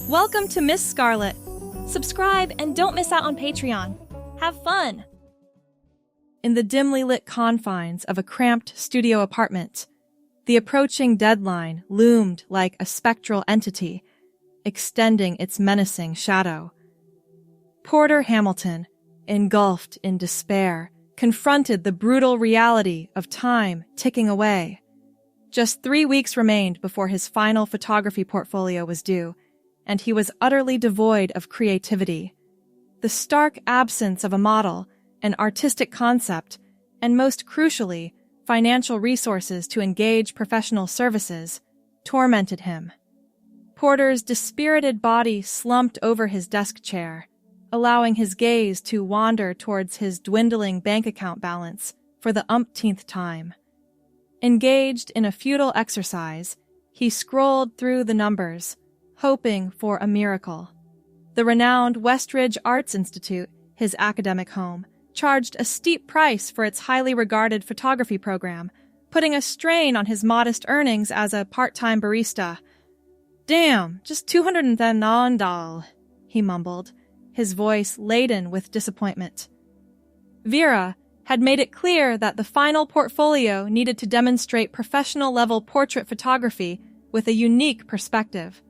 Welcome to Miss Scarlett. Subscribe and don't miss out on Patreon. Have fun! In the dimly lit confines of a cramped studio apartment, the approaching deadline loomed like a spectral entity, extending its menacing shadow. Porter Hamilton, engulfed in despair, confronted the brutal reality of time ticking away. Just 3 weeks remained before his final photography portfolio was due, and he was utterly devoid of creativity. The stark absence of a model, an artistic concept, and most crucially, financial resources to engage professional services, tormented him. Porter's dispirited body slumped over his desk chair, allowing his gaze to wander towards his dwindling bank account balance for the umpteenth time. Engaged in a futile exercise, he scrolled through the numbers, hoping for a miracle. The renowned Westridge Arts Institute, his academic home, charged a steep price for its highly regarded photography program, putting a strain on his modest earnings as a part-time barista. "Damn, just $210, he mumbled, his voice laden with disappointment. Vera had made it clear that the final portfolio needed to demonstrate professional-level portrait photography with a unique perspective.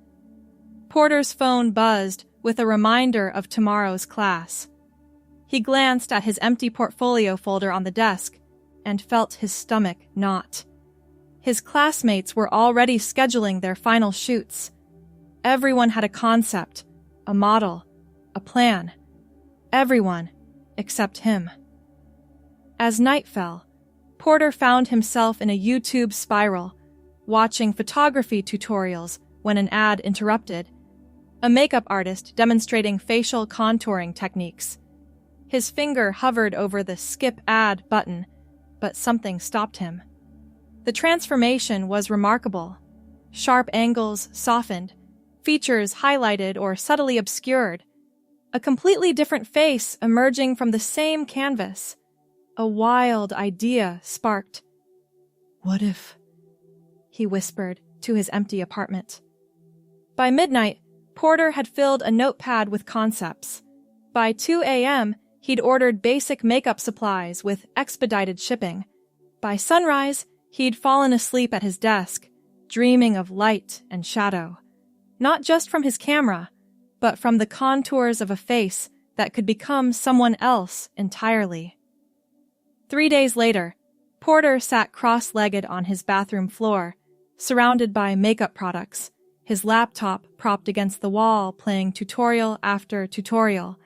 Porter's phone buzzed with a reminder of tomorrow's class. He glanced at his empty portfolio folder on the desk and felt his stomach knot. His classmates were already scheduling their final shoots. Everyone had a concept, a model, a plan. Everyone except him. As night fell, Porter found himself in a YouTube spiral, watching photography tutorials when an ad interrupted. A makeup artist demonstrating facial contouring techniques. His finger hovered over the skip ad button, but something stopped him. The transformation was remarkable. Sharp angles softened, features highlighted or subtly obscured. A completely different face emerging from the same canvas. A wild idea sparked. "What if?" he whispered to his empty apartment. By midnight, Porter had filled a notepad with concepts. By 2 a.m., he'd ordered basic makeup supplies with expedited shipping. By sunrise, he'd fallen asleep at his desk, dreaming of light and shadow. Not just from his camera, but from the contours of a face that could become someone else entirely. 3 days later, Porter sat cross-legged on his bathroom floor, surrounded by makeup products, his laptop propped against the wall playing tutorial after tutorial.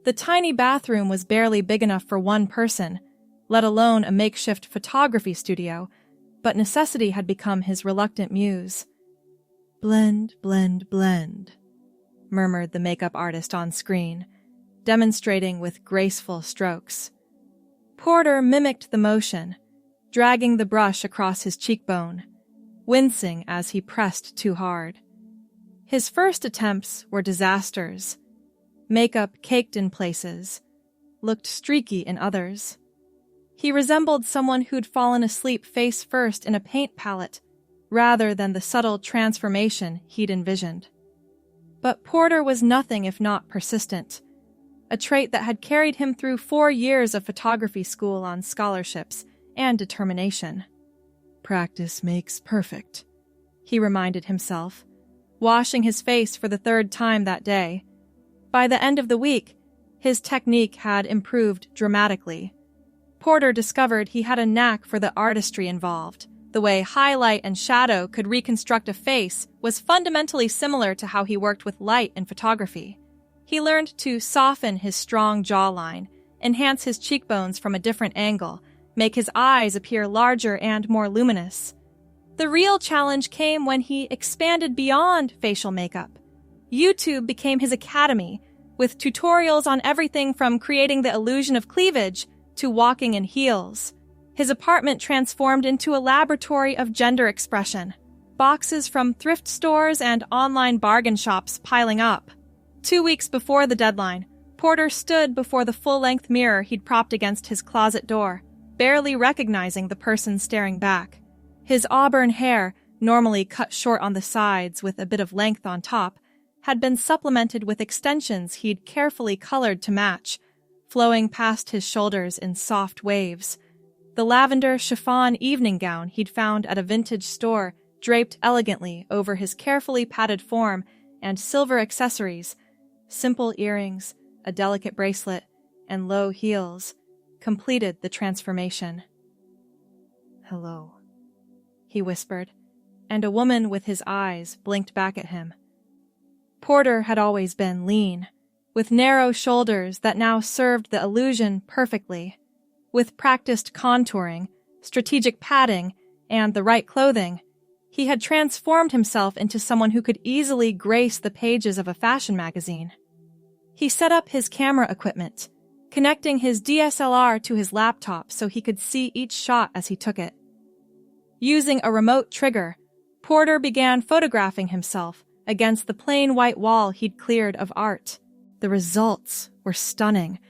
The tiny bathroom was barely big enough for one person, let alone a makeshift photography studio, but necessity had become his reluctant muse. "Blend, blend, blend," murmured the makeup artist on screen, demonstrating with graceful strokes. Porter mimicked the motion, dragging the brush across his cheekbone, wincing as he pressed too hard. His first attempts were disasters. Makeup caked in places, looked streaky in others. He resembled someone who'd fallen asleep face first in a paint palette, rather than the subtle transformation he'd envisioned. But Porter was nothing if not persistent, a trait that had carried him through 4 years of photography school on scholarships and determination. "Practice makes perfect," he reminded himself, washing his face for the 3rd time that day. By the end of the week, his technique had improved dramatically. Porter discovered he had a knack for the artistry involved. The way highlight and shadow could reconstruct a face was fundamentally similar to how he worked with light in photography. He learned to soften his strong jawline, enhance his cheekbones from a different angle, make his eyes appear larger and more luminous. The real challenge came when he expanded beyond facial makeup. YouTube became his academy, with tutorials on everything from creating the illusion of cleavage to walking in heels. His apartment transformed into a laboratory of gender expression, boxes from thrift stores and online bargain shops piling up. 2 weeks before the deadline, Porter stood before the full-length mirror he'd propped against his closet door, barely recognizing the person staring back. His auburn hair, normally cut short on the sides with a bit of length on top, had been supplemented with extensions he'd carefully colored to match, flowing past his shoulders in soft waves. The lavender chiffon evening gown he'd found at a vintage store draped elegantly over his carefully padded form and silver accessories, simple earrings, a delicate bracelet, and low heels, completed the transformation. "Hello," he whispered, and a woman with his eyes blinked back at him. Porter had always been lean, with narrow shoulders that now served the illusion perfectly. With practiced contouring, strategic padding, and the right clothing, he had transformed himself into someone who could easily grace the pages of a fashion magazine. He set up his camera equipment, connecting his DSLR to his laptop so he could see each shot as he took it. Using a remote trigger, Porter began photographing himself against the plain white wall he'd cleared of art. The results were stunning.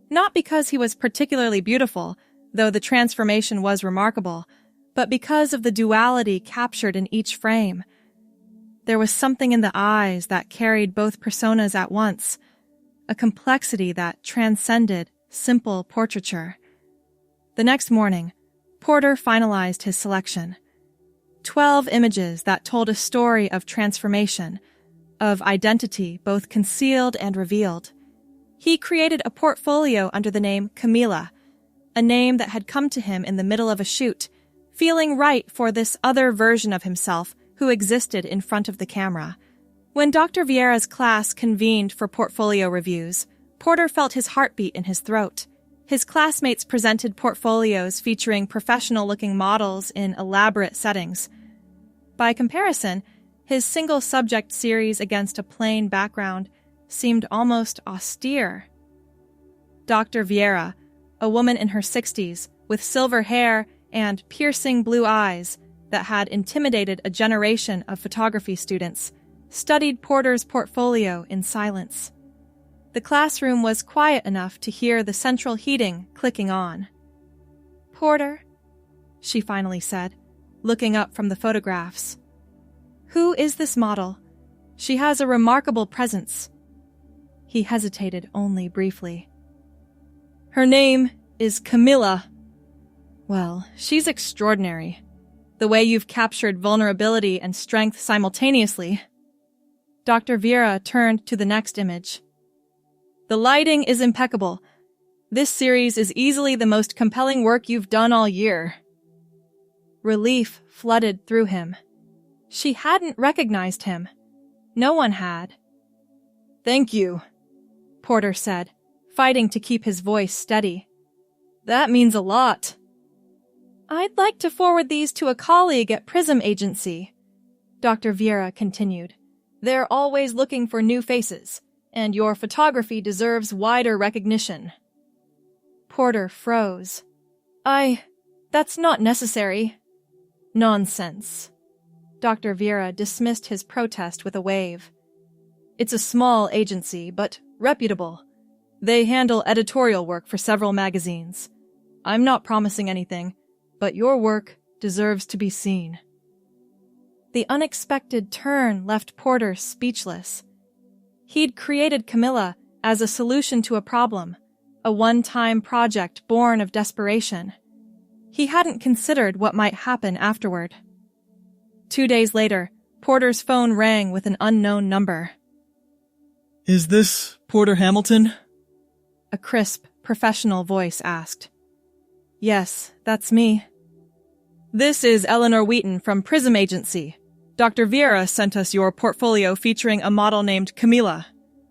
Not because he was particularly beautiful, though the transformation was remarkable, but because of the duality captured in each frame. There was something in the eyes that carried both personas at once, a complexity that transcended simple portraiture. The next morning, Porter finalized his selection. 12 images that told a story of transformation, of identity both concealed and revealed. He created a portfolio under the name Camila, a name that had come to him in the middle of a shoot, feeling right for this other version of himself who existed in front of the camera. When Dr. Vieira's class convened for portfolio reviews, Porter felt his heartbeat in his throat. His classmates presented portfolios featuring professional-looking models in elaborate settings. By comparison, his single-subject series against a plain background seemed almost austere. Dr. Vieira, a woman in her 60s, with silver hair and piercing blue eyes that had intimidated a generation of photography students, studied Porter's portfolio in silence. The classroom was quiet enough to hear the central heating clicking on. "Porter," she finally said, looking up from the photographs. "Who is this model? She has a remarkable presence." He hesitated only briefly. "Her name is Camila." "Well, she's extraordinary. The way you've captured vulnerability and strength simultaneously." Dr. Vieira turned to the next image. "The lighting is impeccable. This series is easily the most compelling work you've done all year." Relief flooded through him. She hadn't recognized him. No one had. "Thank you," Porter said, fighting to keep his voice steady. "That means a lot." "I'd like to forward these to a colleague at Prism Agency," Dr. Vieira continued. "They're always looking for new faces, and your photography deserves wider recognition." Porter froze. That's not necessary." "Nonsense." Dr. Vieira dismissed his protest with a wave. "It's a small agency, but reputable. They handle editorial work for several magazines. I'm not promising anything, but your work deserves to be seen." The unexpected turn left Porter speechless. He'd created Camila as a solution to a problem, a one-time project born of desperation. He hadn't considered what might happen afterward. 2 days later, Porter's phone rang with an unknown number. "Is this Porter Hamilton?" A crisp, professional voice asked. "Yes, that's me." "This is Eleanor Wheaton from Prism Agency. Dr. Vieira sent us your portfolio featuring a model named Camila.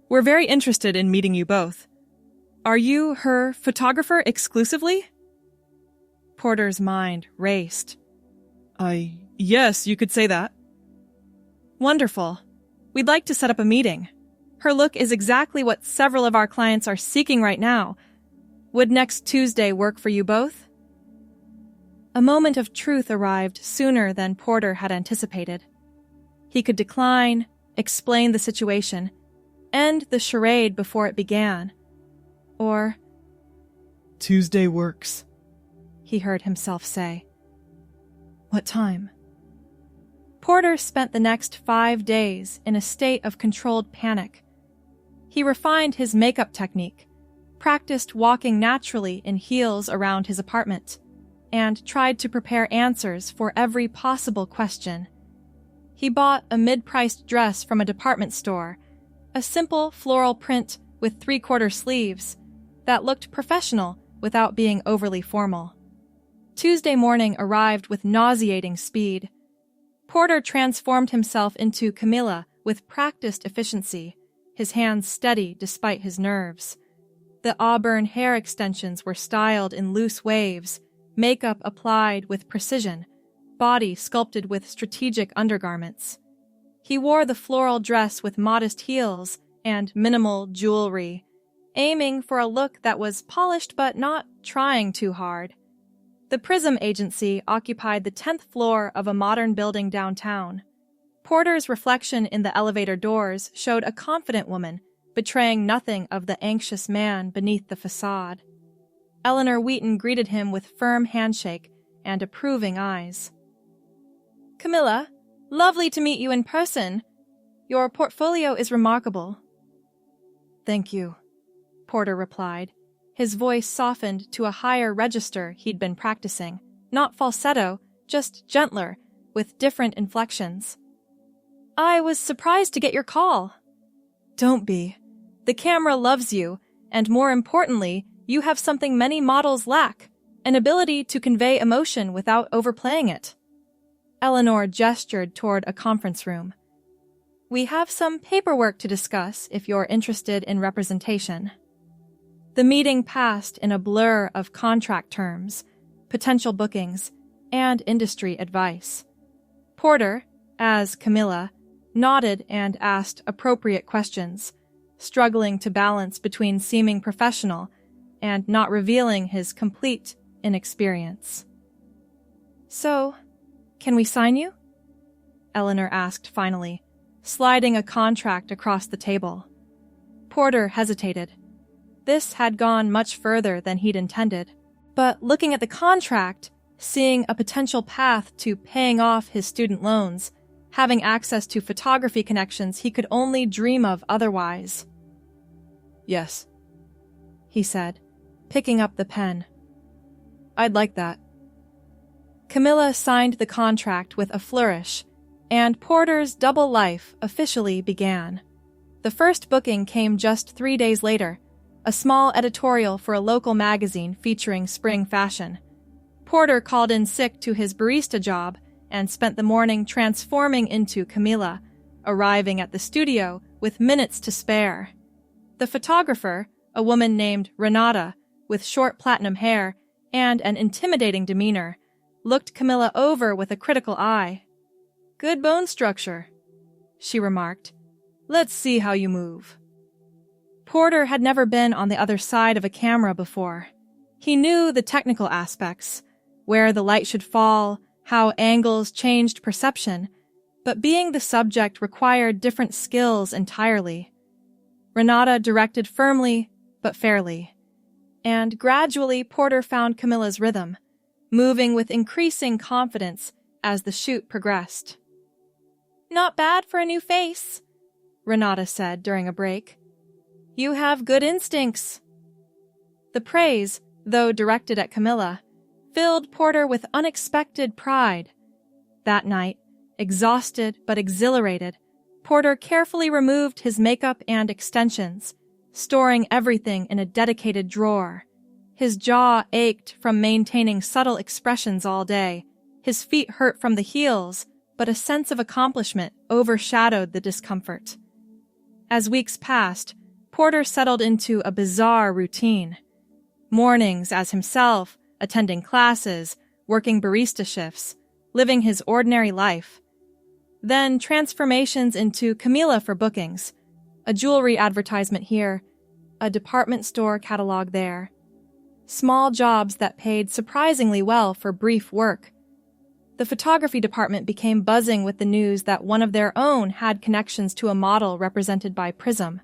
We're very interested in meeting you both. Are you her photographer exclusively?" Porter's mind raced. Yes, you could say that." "Wonderful. We'd like to set up a meeting. Her look is exactly what several of our clients are seeking right now. Would next Tuesday work for you both?" A moment of truth arrived sooner than Porter had anticipated. He could decline, explain the situation, end the charade before it began. Or, "Tuesday works," he heard himself say. "What time?" Porter spent the next 5 days in a state of controlled panic. He refined his makeup technique, practiced walking naturally in heels around his apartment, and tried to prepare answers for every possible question. He bought a mid-priced dress from a department store, a simple floral print with 3/4 sleeves that looked professional without being overly formal. Tuesday morning arrived with nauseating speed. Porter transformed himself into Camila with practiced efficiency, his hands steady despite his nerves. The auburn hair extensions were styled in loose waves, makeup applied with precision, body sculpted with strategic undergarments. He wore the floral dress with modest heels and minimal jewelry, aiming for a look that was polished but not trying too hard. The Prism agency occupied the 10th floor of a modern building downtown. Porter's reflection in the elevator doors showed a confident woman, betraying nothing of the anxious man beneath the facade. Eleanor Wheaton greeted him with firm handshake and approving eyes. "Camila, lovely to meet you in person. Your portfolio is remarkable." "Thank you," Porter replied. His voice softened to a higher register he'd been practicing, not falsetto, just gentler, with different inflections. "I was surprised to get your call." "Don't be. The camera loves you, and more importantly, you have something many models lack, an ability to convey emotion without overplaying it." Eleanor gestured toward a conference room. "We have some paperwork to discuss if you're interested in representation." The meeting passed in a blur of contract terms, potential bookings, and industry advice. Porter, as Camila, nodded and asked appropriate questions, struggling to balance between seeming professional and not revealing his complete inexperience. "So, can we sign you?" Eleanor asked finally, sliding a contract across the table. Porter hesitated. This had gone much further than he'd intended, but looking at the contract, seeing a potential path to paying off his student loans, having access to photography connections he could only dream of otherwise. "Yes," he said, picking up the pen. "I'd like that." Camila signed the contract with a flourish, and Porter's double life officially began. The first booking came just 3 days later, a small editorial for a local magazine featuring spring fashion. Porter called in sick to his barista job and spent the morning transforming into Camila, arriving at the studio with minutes to spare. The photographer, a woman named Renata, with short platinum hair and an intimidating demeanor, looked Camila over with a critical eye. "Good bone structure," she remarked. "Let's see how you move." Porter had never been on the other side of a camera before. He knew the technical aspects, where the light should fall, how angles changed perception, but being the subject required different skills entirely. Renata directed firmly but fairly, and gradually Porter found Camila's rhythm, moving with increasing confidence as the shoot progressed. "Not bad for a new face," Renata said during a break. "You have good instincts." The praise, though directed at Camila, filled Porter with unexpected pride. That night, exhausted but exhilarated, Porter carefully removed his makeup and extensions, storing everything in a dedicated drawer. His jaw ached from maintaining subtle expressions all day. His feet hurt from the heels, but a sense of accomplishment overshadowed the discomfort. As weeks passed, Porter settled into a bizarre routine. Mornings as himself, attending classes, working barista shifts, living his ordinary life. Then transformations into Camila for bookings, a jewelry advertisement here, a department store catalog there. Small jobs that paid surprisingly well for brief work. The photography department became buzzing with the news that one of their own had connections to a model represented by Prism.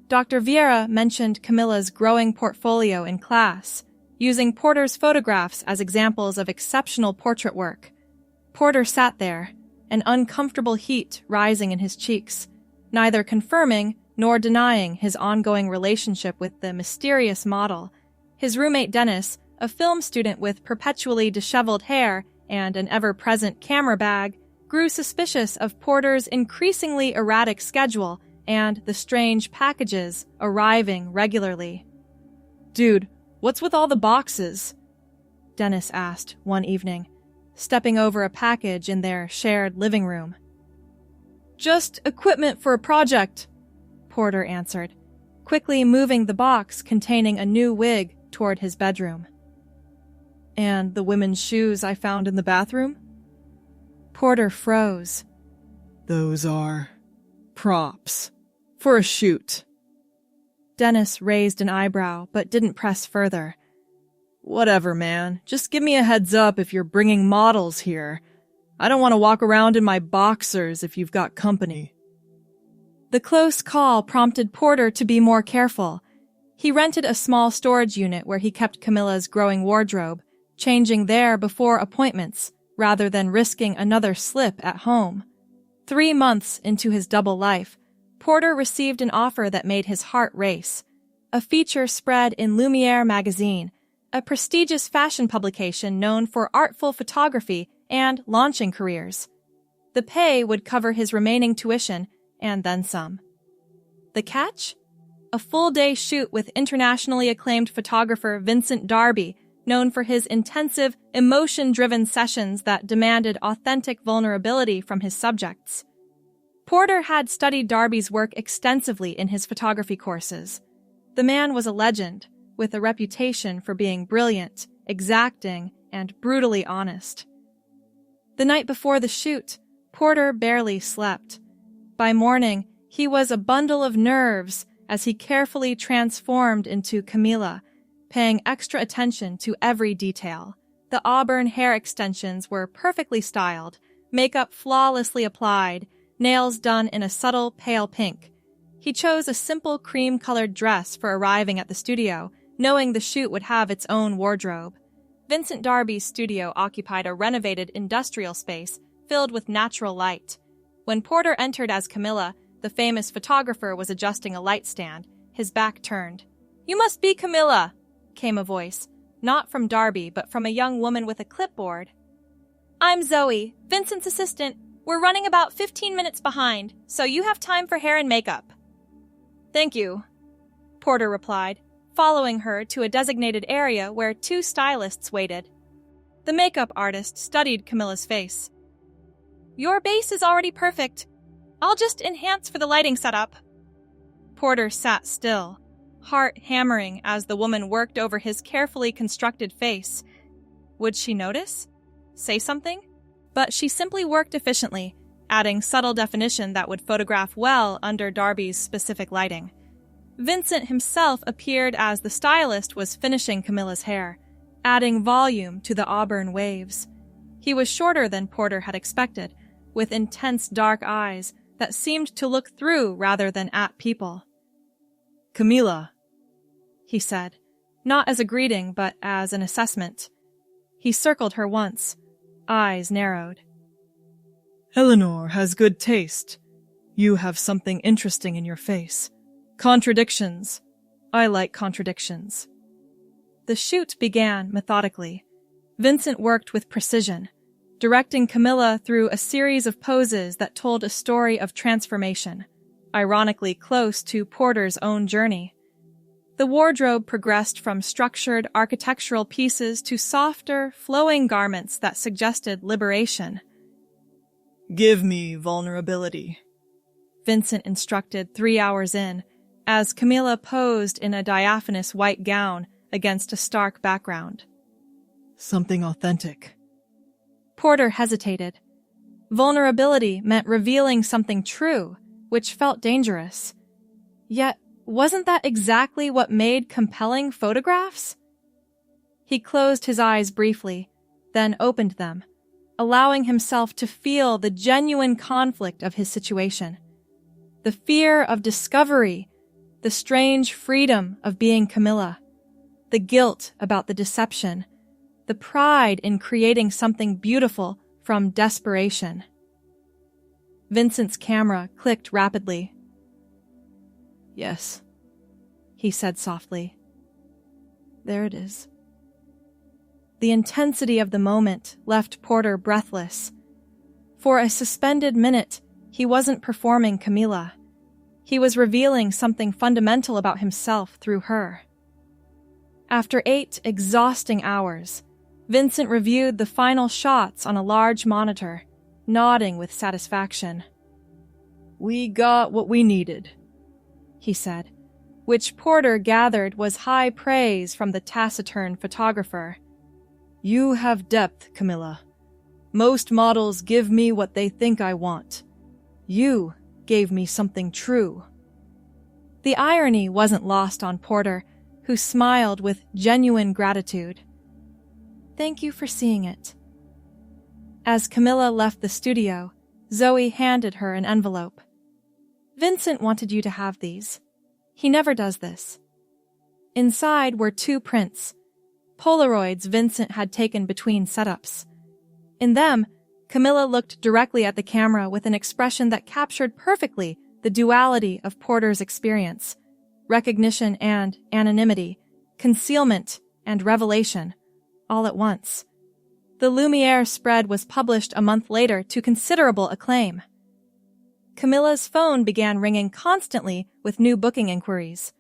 Dr. Vieira mentioned Camila's growing portfolio in class, using Porter's photographs as examples of exceptional portrait work. Porter sat there, an uncomfortable heat rising in his cheeks, neither confirming nor denying his ongoing relationship with the mysterious model. His roommate Dennis, a film student with perpetually disheveled hair and an ever-present camera bag, grew suspicious of Porter's increasingly erratic schedule and the strange packages arriving regularly. Dude, what's with all the boxes? Dennis asked one evening, stepping over a package in their shared living room. Just equipment for a project, Porter answered, quickly moving the box containing a new wig toward his bedroom. And the women's shoes I found in the bathroom? Porter froze. Those are props for a shoot. Dennis raised an eyebrow but didn't press further. Whatever, man. Just give me a heads up if you're bringing models here. I don't want to walk around in my boxers if you've got company. The close call prompted Porter to be more careful. He rented a small storage unit where he kept Camila's growing wardrobe, changing there before appointments, rather than risking another slip at home. 3 months into his double life, Porter received an offer that made his heart race. A feature spread in Lumiere magazine, a prestigious fashion publication known for artful photography and launching careers. The pay would cover his remaining tuition and then some. The catch? A full-day shoot with internationally acclaimed photographer Vincent Darby, known for his intensive, emotion-driven sessions that demanded authentic vulnerability from his subjects. Porter had studied Darby's work extensively in his photography courses. The man was a legend, with a reputation for being brilliant, exacting, and brutally honest. The night before the shoot, Porter barely slept. By morning, he was a bundle of nerves as he carefully transformed into Camila, paying extra attention to every detail. The auburn hair extensions were perfectly styled, makeup flawlessly applied, nails done in a subtle pale pink. He chose a simple cream-colored dress for arriving at the studio, knowing the shoot would have its own wardrobe. Vincent Darby's studio occupied a renovated industrial space filled with natural light. When Porter entered as Camila, the famous photographer was adjusting a light stand, his back turned. "You must be Camila," came a voice, not from Darby, but from a young woman with a clipboard. "I'm Zoe, Vincent's assistant. We're running about 15 minutes behind, so you have time for hair and makeup." "Thank you," Porter replied, following her to a designated area where 2 stylists waited. The makeup artist studied Camila's face. "Your base is already perfect. I'll just enhance for the lighting setup." Porter sat still, heart hammering as the woman worked over his carefully constructed face. Would she notice? Say something? But she simply worked efficiently, adding subtle definition that would photograph well under Darby's specific lighting. Vincent himself appeared as the stylist was finishing Camila's hair, adding volume to the auburn waves. He was shorter than Porter had expected, with intense dark eyes that seemed to look through rather than at people. "Camila," he said, not as a greeting but as an assessment. He circled her once, eyes narrowed. "Eleanor has good taste. You have something interesting in your face. Contradictions. I like contradictions." The shoot began methodically. Vincent worked with precision, directing Camila through a series of poses that told a story of transformation, ironically close to Porter's own journey. The wardrobe progressed from structured architectural pieces to softer, flowing garments that suggested liberation. "Give me vulnerability," Vincent instructed 3 hours in, as Camila posed in a diaphanous white gown against a stark background. "Something authentic." Porter hesitated. Vulnerability meant revealing something true, which felt dangerous. Yet, wasn't that exactly what made compelling photographs? He closed his eyes briefly, then opened them, allowing himself to feel the genuine conflict of his situation. The fear of discovery, the strange freedom of being Camila, the guilt about the deception, the pride in creating something beautiful from desperation. Vincent's camera clicked rapidly. Yes, he said softly. There it is. The intensity of the moment left Porter breathless. For a suspended minute, he wasn't performing Camila. He was revealing something fundamental about himself through her. After 8 exhausting hours, Vincent reviewed the final shots on a large monitor, nodding with satisfaction. We got what we needed, he said, which Porter gathered was high praise from the taciturn photographer. You have depth, Camila. Most models give me what they think I want. You gave me something true. The irony wasn't lost on Porter, who smiled with genuine gratitude. Thank you for seeing it. As Camila left the studio, Zoe handed her an envelope. Vincent wanted you to have these. He never does this. Inside were 2 prints, Polaroids Vincent had taken between setups. In them, Camila looked directly at the camera with an expression that captured perfectly the duality of Porter's experience: recognition and anonymity, concealment and revelation, all at once. The Lumiere spread was published a month later to considerable acclaim. Camila's phone began ringing constantly with new booking inquiries.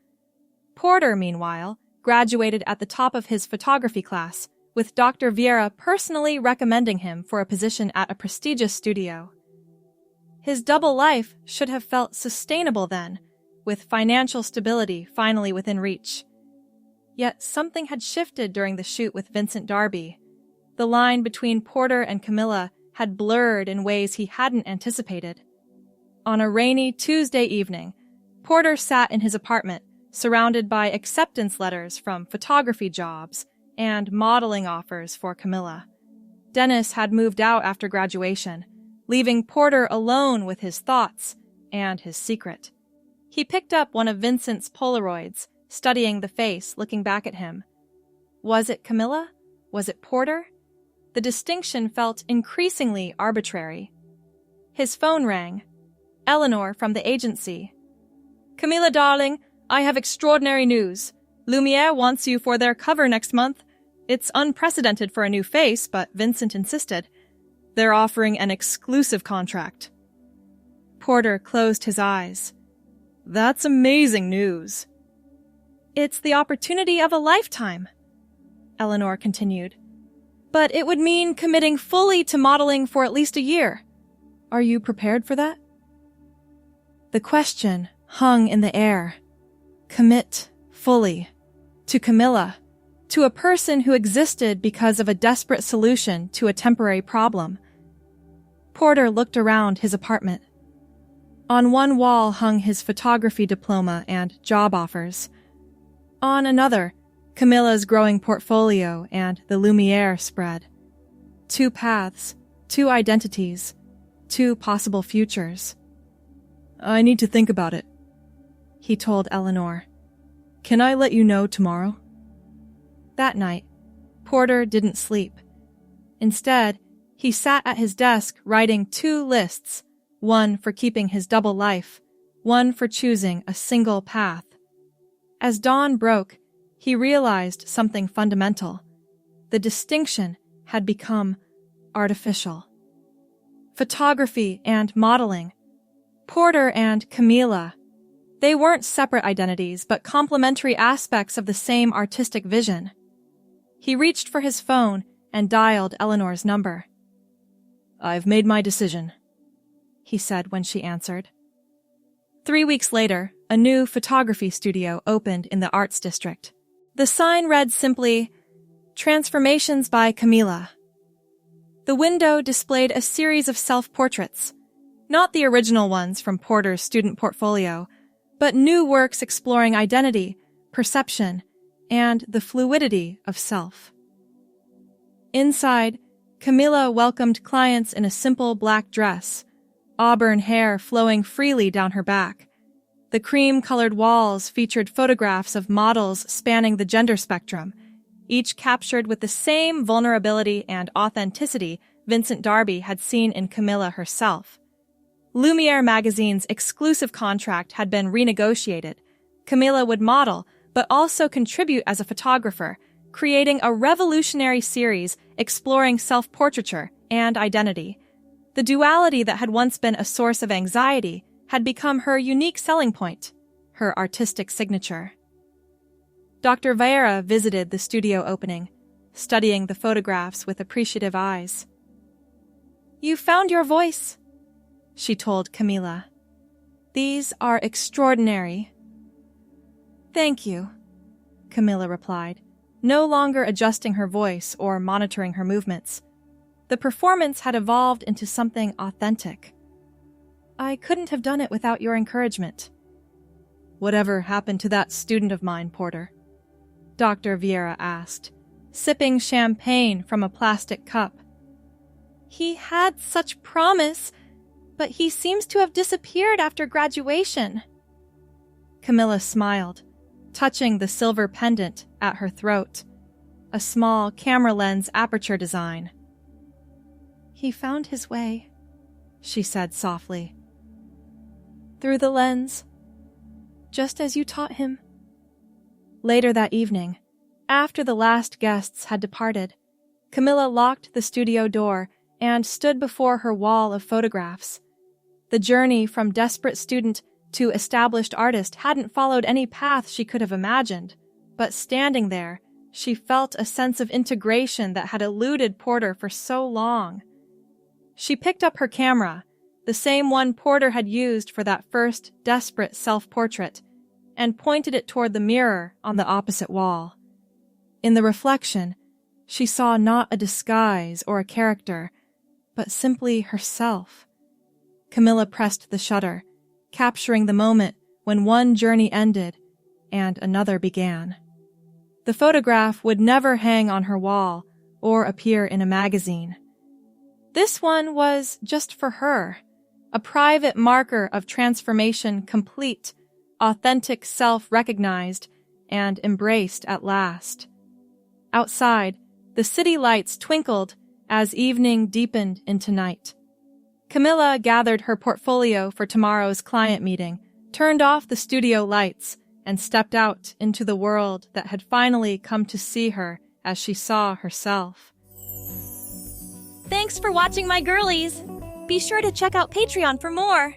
Porter, meanwhile, graduated at the top of his photography class, with Dr. Vieira personally recommending him for a position at a prestigious studio. His double life should have felt sustainable then, with financial stability finally within reach. Yet something had shifted during the shoot with Vincent Darby. The line between Porter and Camila had blurred in ways he hadn't anticipated. On a rainy Tuesday evening, Porter sat in his apartment, surrounded by acceptance letters from photography jobs and modeling offers for Camila. Dennis had moved out after graduation, leaving Porter alone with his thoughts and his secret. He picked up one of Vincent's Polaroids, studying the face, looking back at him. Was it Camila? Was it Porter? The distinction felt increasingly arbitrary. His phone rang. Eleanor from the agency. Camila, darling, I have extraordinary news. Lumiere wants you for their cover next month. It's unprecedented for a new face, but Vincent insisted. They're offering an exclusive contract. Porter closed his eyes. That's amazing news. It's the opportunity of a lifetime, Eleanor continued. But it would mean committing fully to modeling for at least a year. Are you prepared for that? The question hung in the air. Commit fully. To Camila. To a person who existed because of a desperate solution to a temporary problem. Porter looked around his apartment. On one wall hung his photography diploma and job offers. On another, Camila's growing portfolio and the Lumiere spread. 2 paths, 2 identities, 2 possible futures. I need to think about it, he told Eleanor. Can I let you know tomorrow? That night, Porter didn't sleep. Instead, he sat at his desk writing 2 lists, one for keeping his double life, one for choosing a single path. As dawn broke, he realized something fundamental. The distinction had become artificial. Photography and modeling. Porter and Camila. They weren't separate identities, but complementary aspects of the same artistic vision. He reached for his phone and dialed Eleanor's number. I've made my decision, he said when she answered. 3 weeks later, a new photography studio opened in the Arts District. The sign read simply, Transformations by Camila. The window displayed a series of self-portraits, not the original ones from Porter's student portfolio, but new works exploring identity, perception, and the fluidity of self. Inside, Camila welcomed clients in a simple black dress, auburn hair flowing freely down her back. The cream-colored walls featured photographs of models spanning the gender spectrum, each captured with the same vulnerability and authenticity Vincent Darby had seen in Camila herself. Lumiere magazine's exclusive contract had been renegotiated. Camila would model, but also contribute as a photographer, creating a revolutionary series exploring self-portraiture and identity. The duality that had once been a source of anxiety had become her unique selling point, her artistic signature. Dr. Vieira visited the studio opening, studying the photographs with appreciative eyes. "You found your voice," she told Camila. "These are extraordinary." "Thank you," Camila replied, no longer adjusting her voice or monitoring her movements. The performance had evolved into something authentic. "I couldn't have done it without your encouragement." "Whatever happened to that student of mine, Porter?" Dr. Vieira asked, sipping champagne from a plastic cup. "He had such promise, but he seems to have disappeared after graduation." Camila smiled, touching the silver pendant at her throat, a small camera lens aperture design. "He found his way," she said softly. "Through the lens, just as you taught him." Later that evening, after the last guests had departed, Camila locked the studio door and stood before her wall of photographs. The journey from desperate student to established artist hadn't followed any path she could have imagined, but standing there, she felt a sense of integration that had eluded Porter for so long. She picked up her camera, the same one Porter had used for that first desperate self-portrait, and pointed it toward the mirror on the opposite wall. In the reflection, she saw not a disguise or a character, but simply herself. Camila pressed the shutter, capturing the moment when one journey ended and another began. The photograph would never hang on her wall or appear in a magazine. This one was just for her, a private marker of transformation complete, authentic self recognized and embraced at last. Outside, the city lights twinkled as evening deepened into night. Camila gathered her portfolio for tomorrow's client meeting, turned off the studio lights, and stepped out into the world that had finally come to see her as she saw herself. Thanks for watching, my girlies! Be sure to check out Patreon for more!